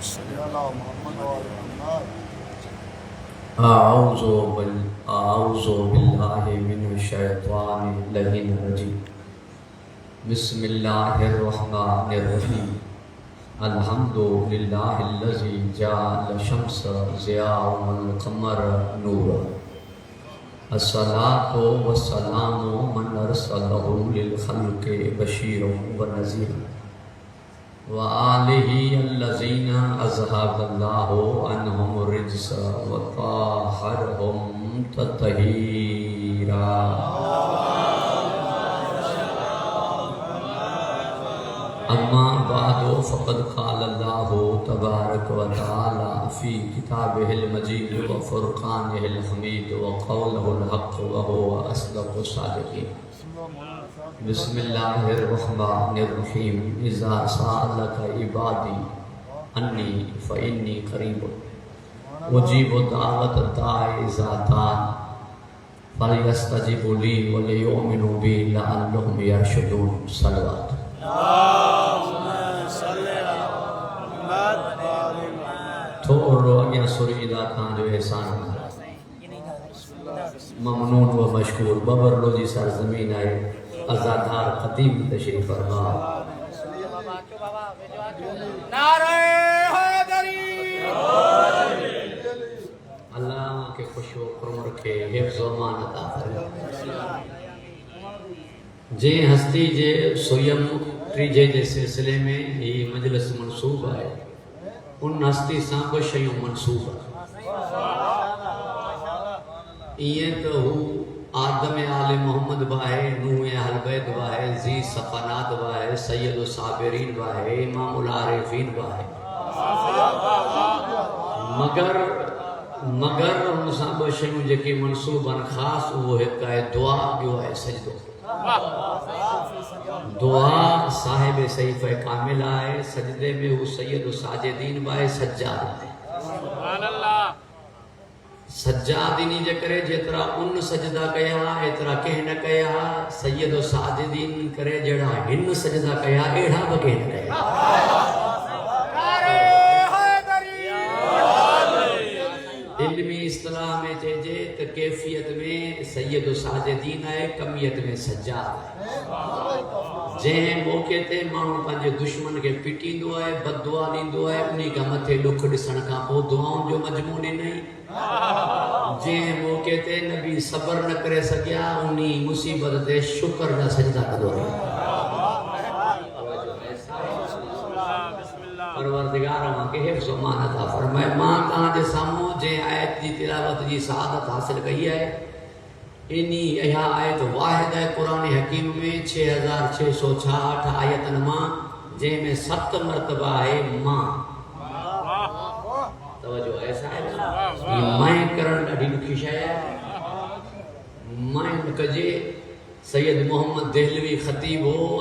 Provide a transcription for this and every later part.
صلی اللہ محمد وعلی محمد. اعوذ باللہ من الشیطان اللعین الرجیم. بسم اللہ الرحمن الرحیم. الحمد للہ الذی جعل الشمس ضیاء والقمر نورا. الصلاۃ والسلام من ارسلہ للخلق بشیر ونذیر وآلہ الذین اذھب اللہ عنہم الرجس وطہرہم تطہیرا. اما بعد فقد قال اللہ تبارک و تعالی فی کتابہ المجید وفرقانہ الحمید وقولہ الحق وہو اصدق الصادقین. بسم اللہ الرحمن الرحیم. اذا سألک عبادی انی فإنی قریب اجیب دعوت الداع اذا دعان فلیستجیبوا لی ولیؤمنوا بی لعلہم یرشدون. صلوات. تھوڑو اگیا سریدہ کھان جو احسان ممنون و مشکور ببر لو جی سرزمین آئے ازادار قدیم تشریف فرما. نعرہ حیدری. اللہ کے خوش و کرم رکھے حفظ و امان عطا فرما. جے ہستی جے سویم ٹریجے جے سلسلے میں یہ مجلس منصوب ہے ان ہستی ساں کو شیوں منصوب ہے. یہ تو ہو آدم آل محمد باہے، نوح اہل بیت باہے، ذی صفانات باہے، سید الصابرین باہے، امام العارفین باہے. مگر ان ساں کو شیوں جے کی منصوب ان خاص وہ ایک ہے دعا جو ہے سجدو. دعا صاحب صحیفہ کامل آئے سجدے میں وہ سید الساجدین بائے سجاد ہے. سجادینی جے کرے جترا ان سجدہ کیا اترا کہہ نہ کیا. سید الساجدین کرے جڑا ہن سجدہ کیا ایڑا بکہ نہ کیا. علمی اصطلاح میں چیجے تو کیفیت میں سید الساجدین ہے، کمیت میں سجاد ہے. جہیں موقع تے مانو پانچے دشمن کے پیٹی دو ہے بد دعا نہیں دو ہے انہی کا متھے لکھ ڈسن کا پو دعاؤں جو مجموعی نہیں. جہیں موقع تے نبی صبر نہ کرے سکیا انہی مصیبت تے شکر نہ سجدہ کر دو رہے. پروردگار ماں کے حفظ و امان عطا فرمائے. ماں تاں جے ساموں جے آیت جی تلاوت جی سعادت حاصل کئی ہے. انہی یہ آیت واحد ہے قرآن حکیم میں 6666 آیتن ماں جے میں 7 مرتبہ ہے ماں. توجہ ایسا ہے یہ مائیں کرن ڈاڈی ڈکھی شے ہے. مائیں کجے سید محمد دہلوی خطیب ہو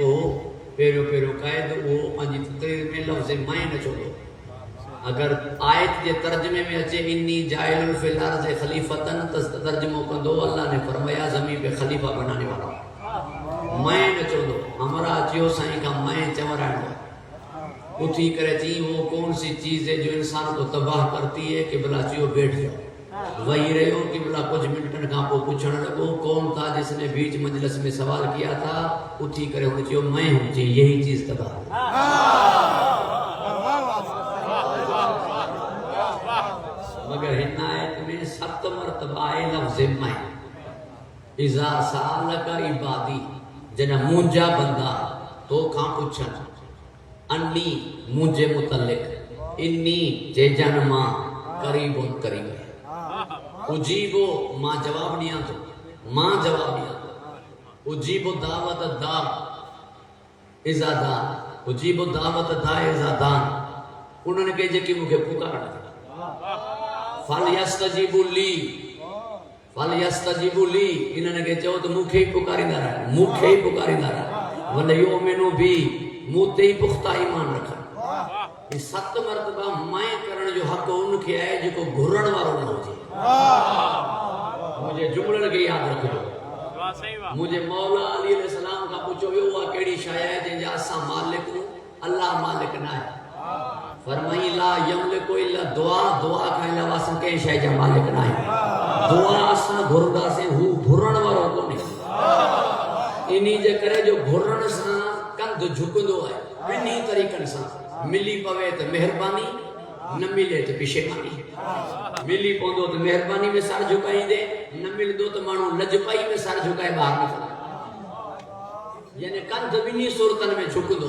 ہو پیرو قائد وہ پنجی تقریر میں لفظ مائیں نہ چھوڑو. اگر آیت کے ترجمے میں اچھے انی جائل فی الارض خلیفتن ترجمہ کندو اللہ نے فرمایا زمین پہ خلیفہ بنانے والا. میں نہ چھوڑو ہمارا چیو سائیں کا میں چورانو اٹھی کرے تھی وہ کون سی چیز ہے جو انسان کو تباہ کرتی ہے کہ بلا چیو بیٹھ جاؤ وہی رہے ہو کہ بلا کچھ منٹن کا پو پوچھنے لگو کون تھا جس نے بیچ مجلس میں سوال کیا تھا اٹھی کرے ہونے چیو میں ہوں چیز یہی چیز تباہ. مگر ہن آیت میں 7 مرتبہ آئے لفظ میں. اذا سالک عبادی جنہ مونجا بندہ تو کھاں پوچھن انی مجھے متعلق انی جے جن ماں قریب قریب ہے. اجیبو ماں جواب نہیں آتا ماں جواب نہیں آتا. اجیبو دعوت دا اذا دان اجیبو دعوت دا اذا دان. انہوں نے کہے جے کہ مجھے پکارنا فَلْيَسْتَجِبُوا لِي فَلْيَسْتَجِبُوا لِي. انہوں نے کہے چاہو تو مکھے ہی پکاری نہ رہا مکھے ہی پکاری نہ رہا وَلَيُؤْمِنُوا بِي موتے ہی پختہ ایمان رکھا. یہ 7 مرتبہ مائیں کرن جو حق ان کے آئے جو کو گھرن وارو نہ ہو جائے. مجھے جملن کے یاد رکھ جو. مجھے مولا علیہ السلام کا پوچھو ہوا کیڑی شاید ہے جن جا اسا مالک ہوں اللہ مالک نہ ہے. فرمائی لا یملک الا دعا، دعا کا علاوہ سن کے شے جا مالک نہ ہے. دعا اساں گھردا سے ہو گھرن وارو کونے. انہی جے کرے جو گھرن سان کندھ جھکندو ہے ٻنہی طریقن سان ملی پوے تے مہربانی، نہ ملے تے پشیمانی. ملی پوندو تے مہربانی میں سر جھکائیں دے، نہ مل دو تو مانو لج پائی میں سر جھکائے باہر نکل. یعنی کندھ ٻنہی صورتن میں جھک دو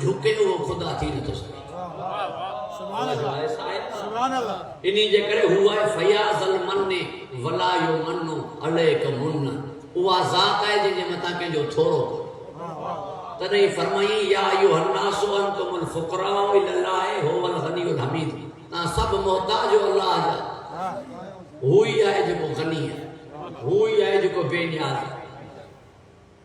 جھکے وہ خدا تھی نہ تو سکے. سبحان اللہ. انہی جے کرے ہوا ہے فیاض المن ولا یمن علیک من. اوا ذات ہے جن متا کہ جو تھوڑو تنہی فرمائی یا ایھا الناس انتم الفقراء الی اللہ هو الغنی الحمید. تا سب محتاج ہو اللہ جا. ہوئی ہے جو غنی ہے، ہوئی ہے جو بے نیاز ہے.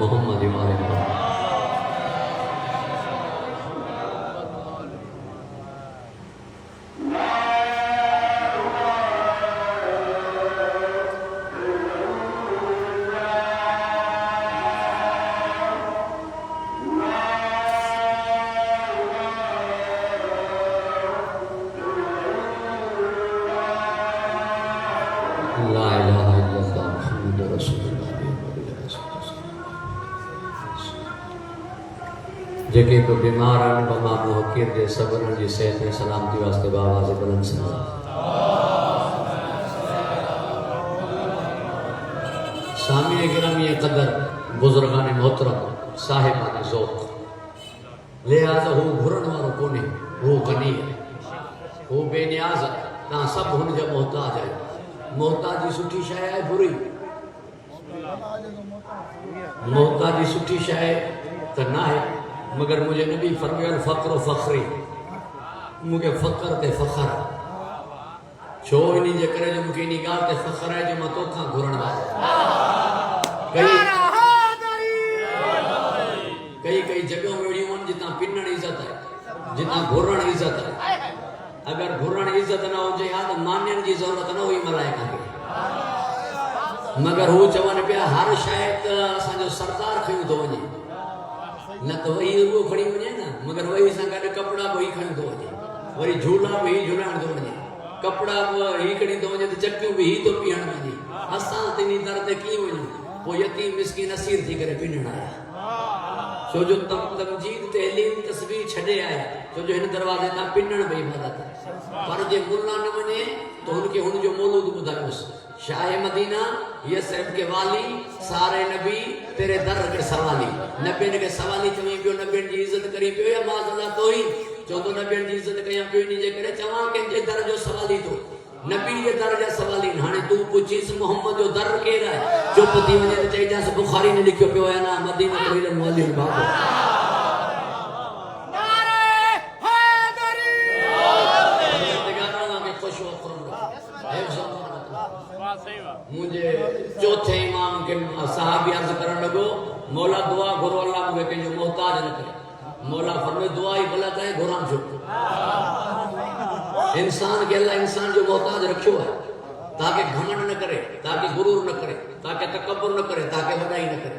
محمد وارے لا الہ الا اللہ محمد رسول اللہ جگہ کو بیماران بما محقیر دے صبرن جی صحت میں سلامتی واسطے بآواز بلند سلام سامعین گرامی قدر بزرگان محترم صاحبان ذوق لہذا وہ گھرن وارو کونے وہ غنی ہے وہ بے نیاز ہے تاں سب ہن جا محتاج ہے محتاجی سٹھی شے ہے بری محتاجی سٹھی شے تو نہ ہے مگر مجھے نبی فرمایا الفقر و فخری مجھے فقر تے فخر چھو انہی جے کرے جو مجھے نگاہ تے فخر ہے جو میں تو کھاں گھرن دا کئی جگہوں میں وڑی جتنا پنن عزت ہے جتنا گھرن عزت ہے اگر گھرن عزت نہ ہو جائے تو مانن کی ضرورت نہ ہوئی ملائکہ کے مگر وہ چون پیا ہر شاید اساں جو سردار کھیو تو وجے نہ تو وہی وہ کھڑی وجے نا مگر وہی سان گڈ کپڑا وہی کھڑی تو وجے وری جھولا وہی جھولان تو وجے کپڑا وہی کھڑی تو وجے چکیوں بھی تو پیہن وجے اساں تنی در تے کی وجے وہ یتیم مسکین اسیر تھی کرے پینن آیا سو جو تمجید تحلیم تصویر چھڑے آیا تو جو ہن دروازے تا پنن بے عبادت پر جے مولا نہ بنے تو ان کے ہن جو مولود بدایوس شاہ مدینہ یہ صرف کے والی سارے نبی تیرے در کے سوالی نبی نے کے سوالی چویں پیو نبی کی عزت کری پیو یا معاذ اللہ تو ہی جو تو نبی کی عزت کیا پیو نہیں جے کرے چواں کے جے در جو سوالی تو نبی یہ درجہ سوالی ہانے تو پوچھیس محمد جو در کے رہا ہے جو پتی وجہ چاہیے جیسے بخاری نے لکھو پیو ہے نا مدینہ تو علم والی بابو مجھے چوتھے امام کے صحابی عرض کرنے لگو مولا دعا گھرو اللہ مجھے کہ جو محتاج نہ کرے مولا فرمائے دعا ہی غلط ہے گھرام چھو انسان کے اللہ انسان جو محتاج رکھو ہے تاکہ گھمنڈ نہ کرے تاکہ غرور نہ کرے تاکہ تکبر نہ کرے تاکہ وڈائی نہ کرے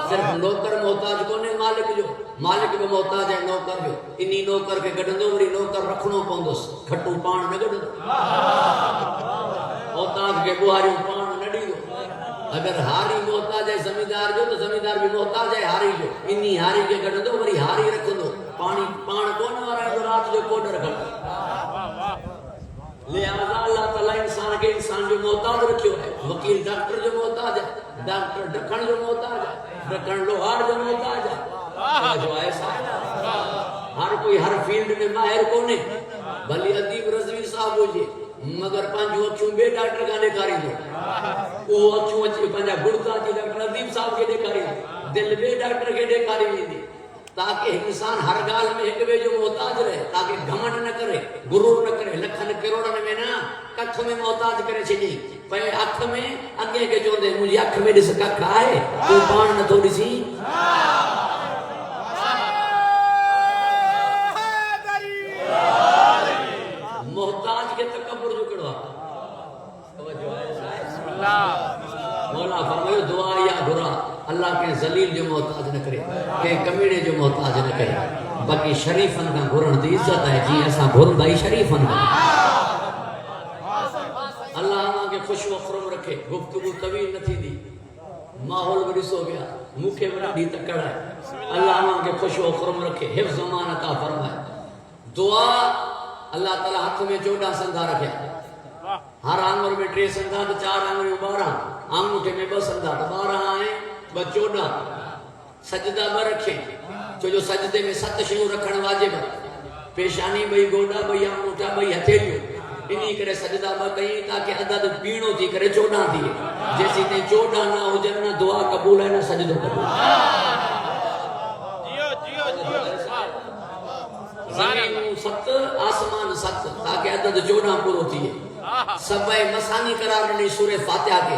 صرف نوکر محتاج کونے مالک بھی محتاج ہے نوکر جو انہی نوکر کے گڈندو وری نوکر رکھنو پوندوس کھٹو پان نہ گڈندو محتاج کے بوہاری پان نہ ڈیدو اگر ہاری محتاج ہے زمیندار جو تو زمیندار بھی محتاج ہے ہاری جو انہی ہاری کے گڈندو وری ہاری رکھندو پانی پان کون وارا ہے رات جو کوڈ رکھندو لہذا اللہ تعالیٰ انسان کے انسان جو محتاج رکھو ہے وکیل ڈاکٹر جو محتاج ہے ڈاکٹر ڈکھن جو محتاج ہے ڈکھن لوہار جو محتاج ہے جو ایسا ہر کوئی ہر فیلڈ میں ماہر کونے بھلی ادیب رضوی صاحب ہو جی مگر پانچوں اکھیوں بے ڈاکٹر کا دیکھاری دو وہ اکھیوں اچھی پانچا گڑتا جی ڈاکٹر ادیب صاحب کے دیکھاری دو دل بے ڈاکٹر کے دیکھاری دی تاکہ انسان ہر گال میں ایک بے جو محتاج رہے تاکہ گھمنڈ نہ کرے غرور نہ کرے لکھن کروڑن میں نہ ککھ میں محتاج کرے چھجی پہ اکھ میں اگے کے جو دے مجھے اکھ میں ڈس ککھ آئے تو پان نہ تھوڑی سی محتاج کے تکبر جو کڑوا مولا فرمائے دعا یا برا اللہ کے ذلیل جو محتاج نہ کرے کہ کمیڑے جو محتاج نہ کرے باقی شریفن کا گھرن دی عزت ہے جی ایسا گھرن دائی شریفن کا اللہ ہماں کے خوش و خرم رکھے گفتگو طویل نہ تھی دی ماحول بڑیس ہو گیا مکھے بڑا دی تکڑ ہے اللہ ہماں کے خوش و خرم رکھے حفظ امان عطا فرمائے دعا اللہ تعالیٰ ہاتھ میں 14 سندھا رکھے ہر آنگر میں 3 سندھا تو 4 آنگر میں 12 آنگوٹھے میں 2 سندھا تو 12 آئیں 14 سجدہ میں رکھیں جو سجدے میں 7 شیوں رکھن واجب ہے پیشانی بھئی گوڑا بھئی انگوٹھا بھئی ہتھیلیوں انہی کرے سجدہ میں کہیں تاکہ عدد پینوں تھی کرے 14 تھی جیسی تے 14 نہ ہو جنہ دعا قبول ہے نہ سجدہ قبول زمین 7 آسمان 7 تاکہ عدد 14 پورو تھی سبائے مسانی قرار نہیں سورہ فاتحہ کے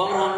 12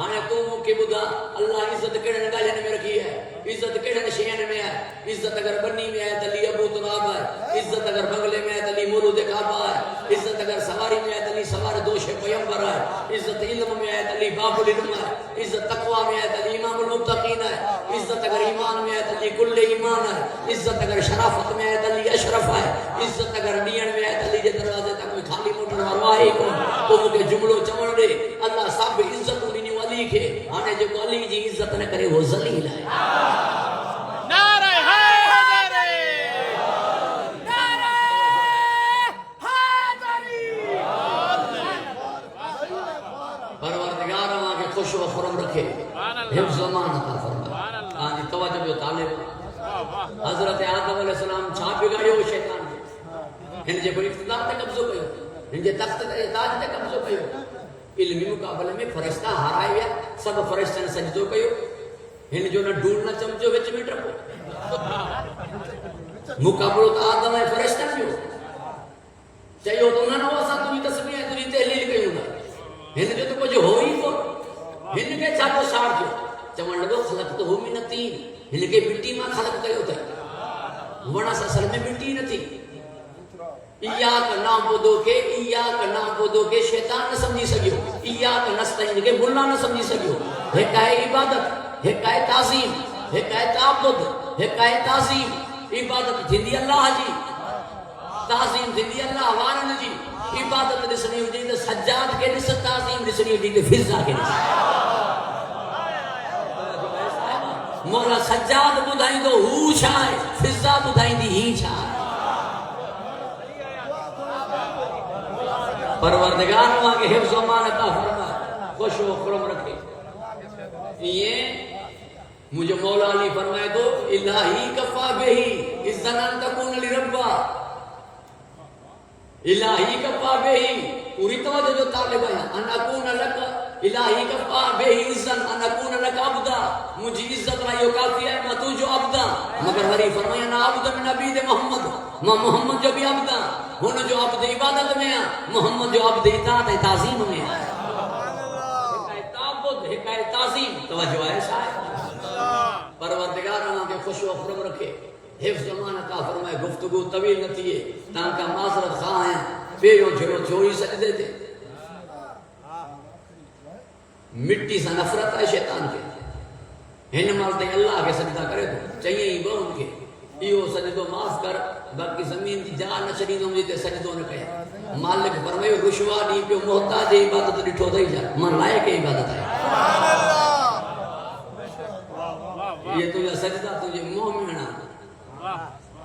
ہاں تو موقع بدا اللہ عزت کیڑن گالن میں رکھی ہے عزت کیڑن شیئن میں ہے عزت اگر بنی میں ہے تلی ابو تراب ہے عزت اگر بنگلے میں ہے تلی مولود کعبہ ہے عزت اگر سواری میں ہے تلی سوار دوش پیمبر ہے عزت علم میں ہے تلی باب العلم ہے عزت تقوی میں ہے تلی امام المتقین ہے عزت اگر ایمان میں ہے تلی کل ایمان ہے عزت اگر شرافت میں ہے تلی اشرف ہے عزت اگر نیڑ میں ہے تلی جے دروازے تک کوئی خالی موٹر وارواہی کو تو مجھے جملو چمڑ دے اللہ صاحب عزت انہی علی کے آنے جو علی جی عزت نہ کرے وہ ذلیل ہے نعرہ حیدری نعرہ حیدری پروردگار وہاں کے خوش و خرم رکھے حفظ زمان عطا فرمائے آنی توجہ جو طالب حضرت آدم علیہ السلام چھاپ بگاڑے وہ شیطان کے ہن جے کوئی اقتدار تے قبضو کیو ہن جے تخت تے تاج تے قبضو کیو علمی مقابلے میں فرشتہ ہرائے ویا سب فرشتہ نے سجدو کیو ہن جو نہ ڈھول نہ چمچو وچ میں ٹرپو مقابلہ تو آدم ہے فرشتہ جو چاہیے تو نہ نو اسا تو تسبیح تو تحلیل کیو نہ ہن جو تو کچھ ہوئی کو ہن کے چھاپو سار جو چمن لگو خلق تو ہو من تین ہن کے مٹی میں خلق کیو تے وڑا اصل میں مٹی نہ تھی ایاک نعبدو کے شیطان نہ سمجھی سکیو ایاک نستعین کے ملا نہ سمجھی سکیو ایک ہے عبادت ایک ہے تعظیم ایک ہے تعبد ایک ہے تعظیم عبادت جندی اللہ جی تعظیم جندی اللہ وارن جی عبادت دسنی ہوجی تو سجاد کے دس تعظیم دسنی ہوجی تو فضا کے دس مولا سجاد بدھائیں تو ہو چھائے فضا بدھائیں دی ہی چھائے پروردگار وہاں کے حفظ و امان عطا فرمائے خوش و خرم رکھے یہ مجھے مولا علی فرمائے تو الہی کفا بہی اذن ان تکون لربا الہی کفا بہی پوری توجہ جو طالب ہے ان اکون لک الہی کفا بہی اذن ان اکون لک عبدا مجھے عزت نہ یہ کافی ہے میں تو جو عبدا مگر ہری فرمایا نہ عبد من عبید محمد محمد جو بھی عبدا ہن جو عبد عبادت میں ہے محمد جو عبد اطاعت تعظیم میں ہے حکایت تعبد حکایت تعظیم توجہ ہے شاید پروردگار اللہ کے خوش و خرم رکھے حفظ زمان عطا فرمائے گفتگو طویل نہ تھیے تاکہ معذرت خواہ ہیں پیروں جھڑو چھوڑی سجدے تھے مٹی سے نفرت ہے شیطان کے ہن مالتے اللہ کے سجدہ کرے تو چاہیے ہی بہن کے یہ سجدو معاف کر باقی زمین کی جان نہ چڑی تو مجھے سجدو نہ کہے مالک فرمائے رشوا نہیں پیو محتاج عبادت ڈٹھو دے جا من لائق عبادت ہے یہ تجھے سجدہ تجھے مومن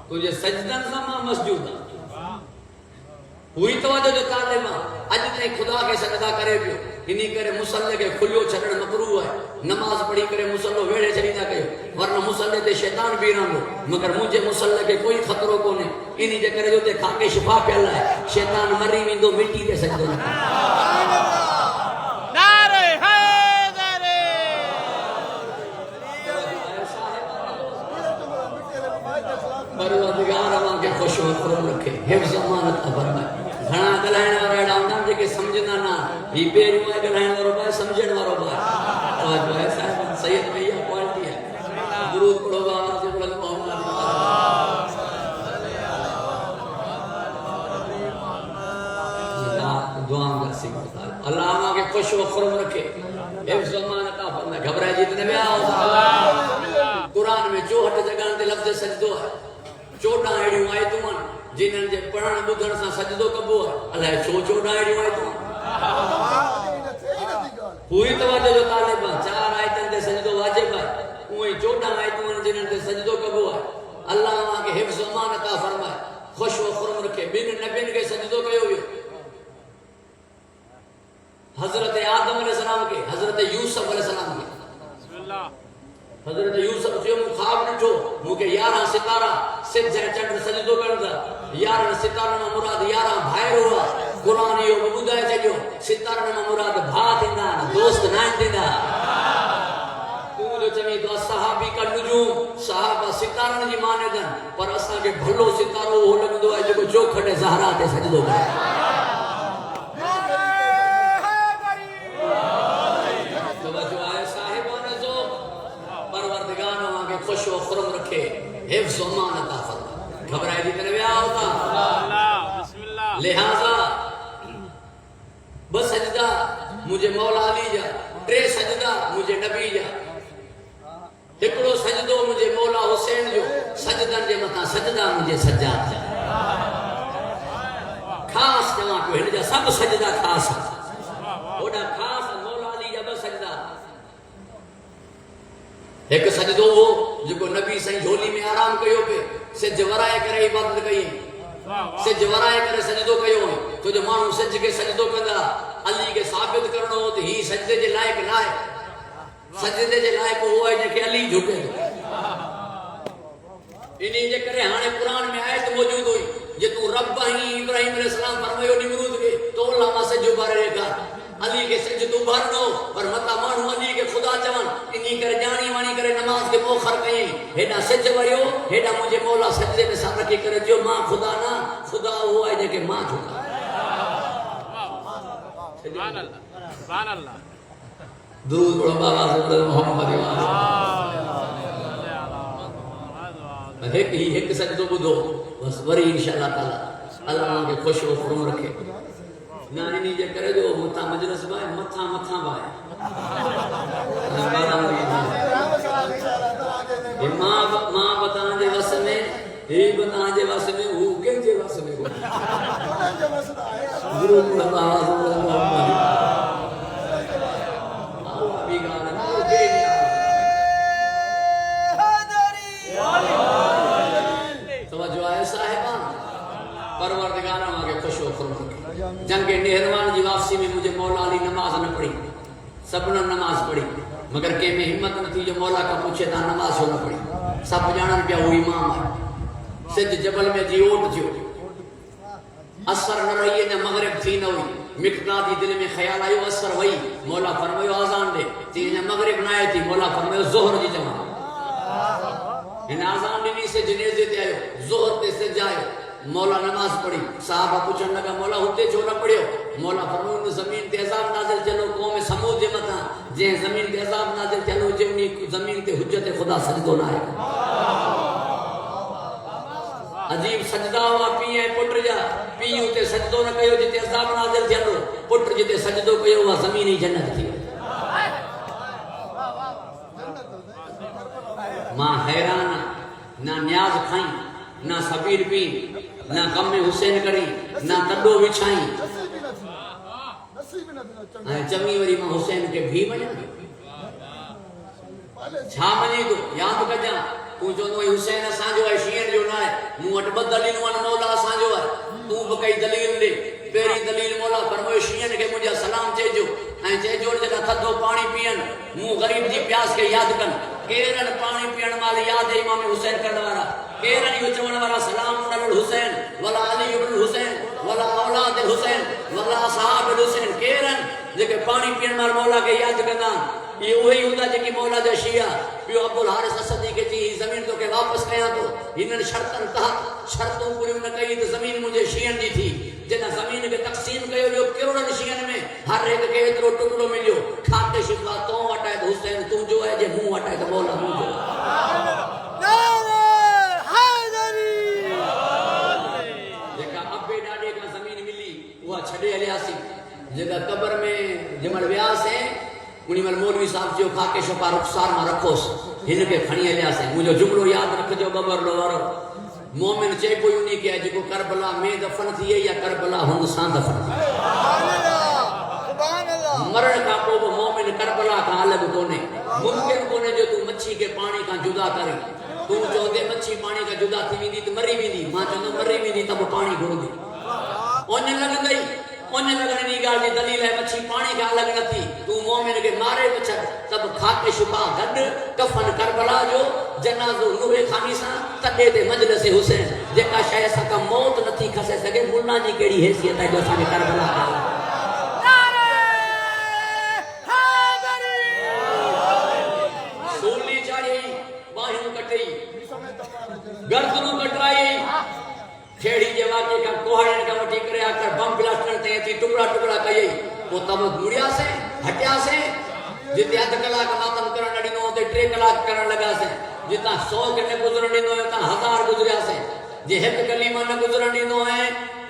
تجھے سجدہ سما مسجود ہوئی توجہ جو طالبہ اج تائیں خدا کے سجدہ کرے پیو انہی کرے مسلح کے کھلیو چھڑن مکروہ ہے نماز پڑھی کرے مسلح ویڑے چڑھی نہ کہو ورنہ مسلح تے شیطان بھی رہو مگر مجھے مسلح کے کوئی خطروں کو نہیں انہی جے کرے جو تے کھا کے شفا پیالہ ہے شیطان مری ویندو مٹی تے سجدو نہ نعرہ حیدری پروردگار اللہ کے خوش و خرم رکھے حفظ امانت فرمائے گھنا گلائن والا ڈاؤن جے کہ سمجھنا نہ یہ پیروں ہے گلائن والا بھائی سمجھن والا بھائی آج بھائی صاحب سید بھیا کوالٹی ہے درود پڑھو گا سے بلند محمد دعا کا سکھتا اللہ ہم کے خوش و خرم رکھے حفظ امانت فرمائے گھبرائے جتنے میں آؤ قرآن میں 64 جگہ تے لفظ سجدو ہے 14 ایڑیوں آیتوں جنہاں جے پڑھن بدھن سا سجدو کبو ہے اللہ 14 ایڑیوں آیتوں پوری توجہ جو طالب 4 آیتیں تے سجدو واجب ہے اوہی 14 آیتوں جنہاں تے سجدو کبو ہے اللہ وہاں کے حفظ امان عطا فرمائے خوش و خرم رکھے بن نبین کے سجدو کیو ہوئے حضرت آدم علیہ السلام کے حضرت یوسف علیہ السلام کے حضرت یوسف جو خواب نٹھو مکہ 11 ستارہ سجھ جائے چڑھ سجدو کردا 11 ستارہ نہ مراد 11 بھائی ہوا قرآن یہ بدھائے چجو ستارہ نہ مراد بھا دیندا دوست نہ دیندا تو جو چمی تو صحابی کا نجوم صحابہ ستارہ جی مانے دن پر اساں کے بھلو ستارو ہو لگدو ہے جو چوکھٹے زہرا تے سجدو کرے توجہ پروردگار آگے خوش و خرم رکھے حفظ و امان عطا فرمائے گھبرائے دی طرف آ ہوتا بسم اللہ لہذا بس سجدہ مجھے مولا علی جا ٹرے سجدہ مجھے نبی جا ہکڑو سجدو مجھے مولا حسین جو سجدن جے متا سجدہ مجھے سجاد جا خاص جمع کو ہن جا سب سجدہ خاص اوڈا خاص مولا علی جا بس سجدہ ایک سجدو ہو جو کو نبی سائیں جھولی میں آرام کیو پہ سج ورائے کرے عبادت کئی سج ورائے کرے سجدو کیو تو جو مانو سج کے سجدو کندا علی کے ثابت کرنو ہو تو ہی سجدے جے لائق نہ ہے سجدے جے لائق ہوا ہے کہ علی جھکے انہی جے کرے ہانے قرآن میں آیت موجود ہوئی یہ تو رب ہی ابراہیم علیہ السلام فرمائیو نمرود کے تو اللہ ما سجو بارے گا علی کے سجدو بھرنو پر متا مانو علی کے خدا چون انہی کرے جانی وانی کرے نماز کے موخر کہیں ہیڈا سج ویو ہیڈا مجھے مولا سجدے میں ساتھ رکھی کرے جو ماں خدا نہ خدا ہوا ہے کہ ماں جھکا سبحان اللہ سبحان اللہ درود پڑھو بابا حضرت محمد ایک سجدو بدھو بس وری انشاءاللہ تعالی اللہ کے خوش و خرم رکھے نہ انہی جے کرے جو متا مجلس بائے متھا بائے ماں بتان دے وس میں ہی بتان دے وس میں ہو کے دے وس میں درود پڑھو بابا حضرت محمد پروردگار آگے خوش و خرم رکھے جنگ نہروان جی واپسی میں مجھے مولا علی نماز نہ پڑھی سب نے نماز پڑھی مگر کہ میں ہمت نہ تھی جو مولا کا پوچھے تھا نماز ہو نہ پڑھی سب جانن پیا وہ امام ہے سج جبل میں جی اوٹ تھیو اثر نہ رہی نہ مغرب تھی نہ ہوئی مقدادی دل میں خیال آئیو اثر وئی مولا فرمائیو آزان دے تین مغرب نہ آئی تھی مولا فرمائیو ظہر جی جمع ان آزان دینی سے جنیزے تے آئیو ظہر تے سے جائیو مولا نماز پڑھی صحابہ پوچھن لگا مولا ہوتے چھو نہ پڑھیو مولا فرمائیو زمین تے عذاب نازل چلو قوم سمود جے متا جے زمین تے عذاب نازل چلو جے انہی زمین تے حجت خدا سجدو نہ آئے عجیب سجدہ ہوا پیئے پٹر جا پیئو تے سجدو نہ کہو جتے عذاب نازل چلو پٹر جتے سجدو کہو ہوا زمینی جنت تھی ماں حیران نہ نیاز کھائیں نہ سبیر پی نہ غم حسین کری نہ تڈو وچھائیں چمی وری ماں حسین کے بھی بنیا چھا بنی تو یاد کجا تو جو نو حسین اساں جو ہے شیعن جو نہ ہے مو اٹ بدلیل وان مولا اساں جو ہے تو بکئی دلیل دے پہری دلیل مولا فرمائے شیعن کے مجھے سلام چے جو ہیں چے جو جڑا تھدو پانی پین مو غریب دی پیاس کے یاد کن کیرن پانی پین مال یاد ہے امام حسین کرن والا کیرن یو چون والا سلام علی الحسین ولا علی ابن الحسین ولا اولاد الحسین ولا اصحاب الحسین کیرن جے کہ پانی پین مال مولا کے یاد کندا یہ وہی ہوندا جے کہ مولا دا شیعہ پیو ابو الحارث اسدی کے جی زمین تو کے واپس کیا تو انن شرطن تحت شرطوں پوری نہ کئی تو زمین مجھے شیعن دی تھی جنا زمین کے تقسیم کیو جو کروڑن شیعن میں ہر ایک کے اترو ٹکڑو ملیو کھاتے شفا تو وٹائے تو حسین تو جو ہے جے منہ وٹائے تو مولا منہ جو جکا ابے ڈاڈے کا زمین ملی وہ چھڑے الیاسی جگہ قبر میں جمل ویاس ہے انہی مل مولوی صاحب جو کھا کے شپا رخسار میں رکھوس ہن کے کھڑی الیاس ہے مجھے جملو یاد رکھ جو ببر لو ورو مومن چے کوئی انہی کیا جکو کربلا میں دفن تھی ہے یا کربلا ہن سان دفن تھی مرن کا کو مومن کربلا کا الگ کونے ممکن کونے جو تو مچھی کے پانی کا جدا کرے تو جو دے مچھی پانی کا جدا تھی ویندی تو مری ویندی ماں جو مری ویندی تب پانی گھڑ دی اون لگ گئی اون لگنے دی گل دی دلیل ہے مچھی پانی کا الگ نہ تھی تو مومن کے مارے بچڑ تب کھا کے شفا گڈ کفن کربلا جو جنازو نور خانی سا تڈے تے مجلس حسین جکا شے سا موت نہ تھی کھسے سگے مولا جی کیڑی حیثیت ہے جو سا کربلا کا سولی چاڑی باہوں کٹئی گردنوں کٹائی کھیڑی جے واقعے کا کوہڑن کا مٹی کرے آ کر بم بلاسٹر تے تھی ٹکڑا ٹکڑا کئی وہ تب مڑیا سے ہٹیا سے جتے ادھ کلاک ماتم کرن لڑی نو تے 3 کلاک کرن لگا سے جتا 100 کے نہ گزرن ڈیندو ہے تا 1000 گزریا سے جے ایک کلمہ نہ گزرن ڈیندو ہے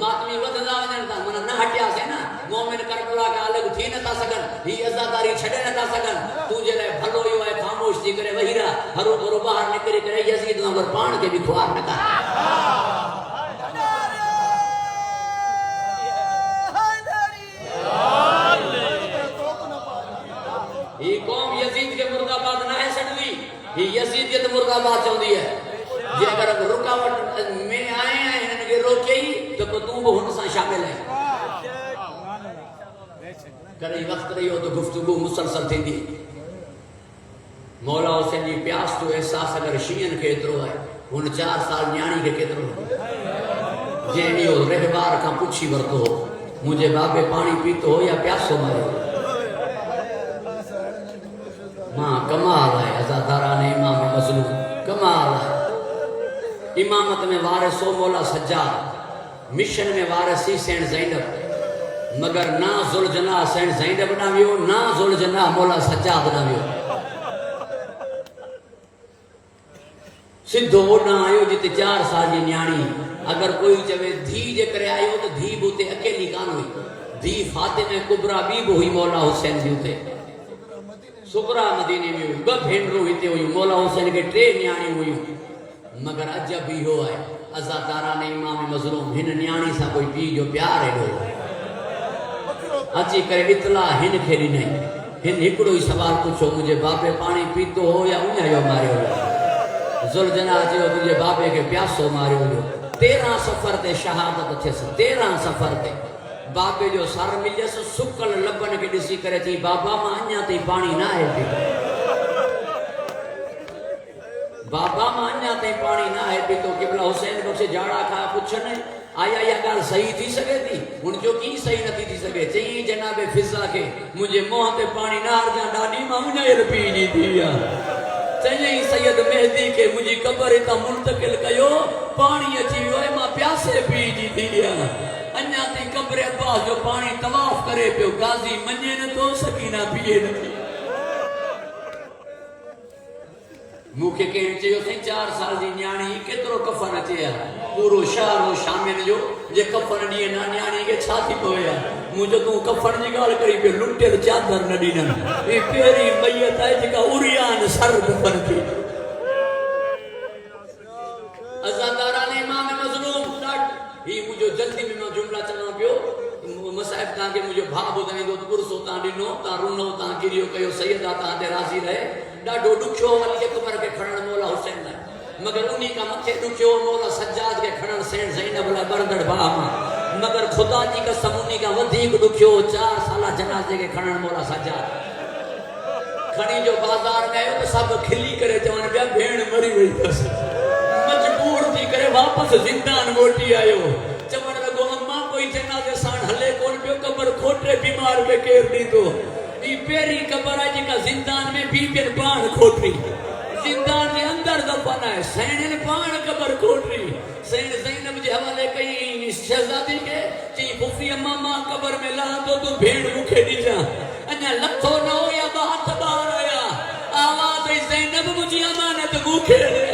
ماتمی وڌندا وڃن تا من نہ ہٹیا سے نا مومن کربلا کا الگ تھی نہ تا سگن ہی عزاداری چھڏے نہ تا سگن تو جے لے بھلو یو ہے خاموش تھی کرے وہی رہا ہرو بھرو باہر نکري کرے یزید نمبر پان کے بھی خوار نہ کر یہ قوم یزید کے مرد آباد نہ ہے سڑوی یہ یزیدیت مرد آباد چاہتی ہے جے اگر رکاوٹ میں آئے ہیں انہوں نے روکے ہی تو تو وہ ان سے شامل ہے کرے وقت رہی ہو تو گفتگو مسلسل تھی دی مولا حسین جی پیاس تو احساس اگر شیعن کے اترو ہے ان 4 سال نیانی کے کترو ہے جینی ہو رہبار کا پوچھی برتو ہو مجھے بابے پانی پیتو ہو یا پیاسو مارے ماں کمال ہے عزاداران امام مظلوم کمال ہے امامت میں وارث ہو مولا سجاد مشن میں وارث ہی سین زینب مگر نہ ذوالجناح سین زینب نہ ویو نہ ذوالجناح مولا سجاد نہ ویو سدھو نہ آئیو جتے 4 سال جی نیانی اگر کوئی چوے دھی جے کرے آئیو تو دھی بوتے اکیلی کان ہوئی دھی فاطمہ کبرا بھی ہوئی مولا حسین بھی ہوتے سکرا مدینے میں ہوئی 2 بھینڈروں ہوئی ہوئی مولا حسین کے 3 نیانی ہوئی مگر عجب ہی ہو ہے عزاداران امام مظلوم ہن نیانی سا کوئی پی جو پیار ہے ہو اچھی کرے اطلاع ہن کھیلی نہیں ہن ہکڑو ہی سوال پوچھو مجھے باپے پانی پیتو ہو یا انہیں جو مارے ہو ذوالجناح جو تجھے باپے کے پیاسو مارے ہو 13 سفر تے شہادت تھے 13 سفر تے باپے جو سر ملے سو سکل لبن کے ڈسی کرے تھی بابا ماں انیا تی پانی نہ ہے پیتو بابا ماں انیا تی پانی نہ ہے پیتو قبلہ حسین کو سے جاڑا کھا پوچھنے آیا یا گال صحیح تھی سکے تھی ان جو کی صحیح نہ تھی سکے چاہیے جناب فضا کے مجھے موہ تے پانی نہ آر جان ڈاڈی ماں انیا پی جی دیا چاہیے سید مہدی کے مجھے قبر تا منتقل کیو پانی اچھی ہوئے ماں پیاسے پی جی دیا انیا تی قبر عباس جو پانی طواف کرے پیو غازی منجے نہ تو سکینہ پیے نہ تھی موکے کہیں چاہیے تھے 4 سال دی نیانی کترو کفن چاہیا پورو شہر و شامل جو جے کفن دیئے نا نیانی کے چھاتی پویا مجھے تو کفن جی گال کری پہ لٹے چادر نہ دینا یہ پیری میت ہے جی کا اوریان سر دفن کی عزاداران امام مظلوم ہی مجھے جلدی میں جملہ چلا پیو مسائب تاں کے مجھے بھاگ ہوتا ہے تو پرسو تاں ڈنو تاں رونو تاں گریو کہو سیدہ تاں دے راضی رہے ڈاڈو ڈکھو والی کمر کے کھڑن مولا حسین نے مگر انہی کا مکھے ڈکھو مولا سجاد کے کھڑن سین زینب لا بردڑ باما مگر خدا جی کا سمونی کا ودھیک ڈکھو 4 سالہ جنازے کے کھڑن مولا سجاد کھڑی جو بازار گئے تو سب کھلی کرے چوان بیا بھیڑ مری ہوئی تس مجبور تھی کرے واپس زندان موٹی آئے ہو چوان لگو اماں کوئی جنازے سان ہلے کون پیو قبر کھوٹے بیمار میں کیر دی تو یہ پیری قبر ہے جی کا زندان میں بی پین پان کھوٹ رہی زندان میں اندر دفن ہے سین پان قبر کھوٹ رہی سین زینب جی حوالے کئی شہزادی کے چی پفی اماں ماں قبر میں لا تو بھیڑ مکھے دی جا انیا لکھو نہ ہو یا بہت باہر آیا آواز زینب مجھے امانت مکھے دے